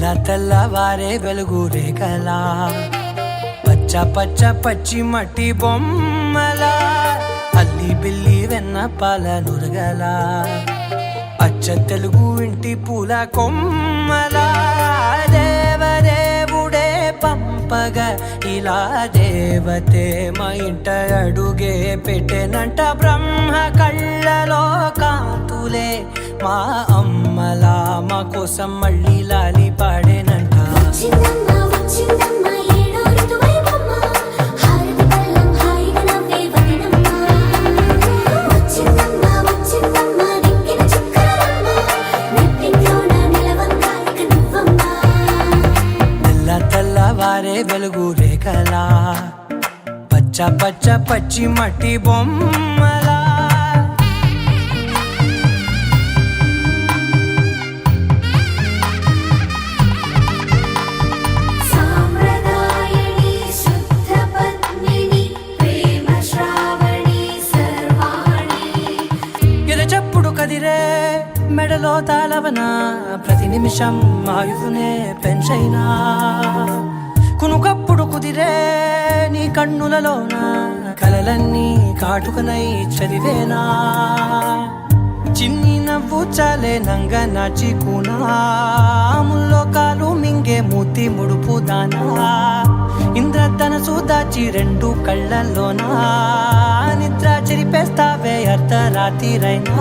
తెల్ల తెల్లవారే వెలుగు రేఖలా పచ్చ పచ్చ పచ్చి మట్టి బొమ్మలా అల్లి బిల్లి వెన్న పాల నురగలా అచ్చ తెలుగు ఇంటి పూల కొమ్మలా దేవదేవుడే పంపగా ఇలా దేవతే మా ఇంట అడుగే పెట్టెనంట బ్రహ్మ కళ్ళలో కాంతులే మా అమ్మలా మా కోసం మళ్ళీ లాలి పాడేనంట. తెల్లవారే వెలుగు రేఖలా పచ్చ పచ్చ పచ్చి మట్టి బొమ్మలా కదిరే మెడలో తాళవన ప్రతి నిమిషం ఆయువునే పెంచైనా కునుకప్పుడు కుదిరే నీ కన్నులలోన కలలన్నీ కాటుకనై చదివేనా చిన్ని నవ్వు చాలే నంగ నాచికునా ముల్లో కాలు మింగే మూతి ముడుపు దానా ఇంద్రధనసు దాచి రెండు కళ్ళల్లోనా నిద్ర చెరిపేస్తావే అర్ధరాత్రిరైనా.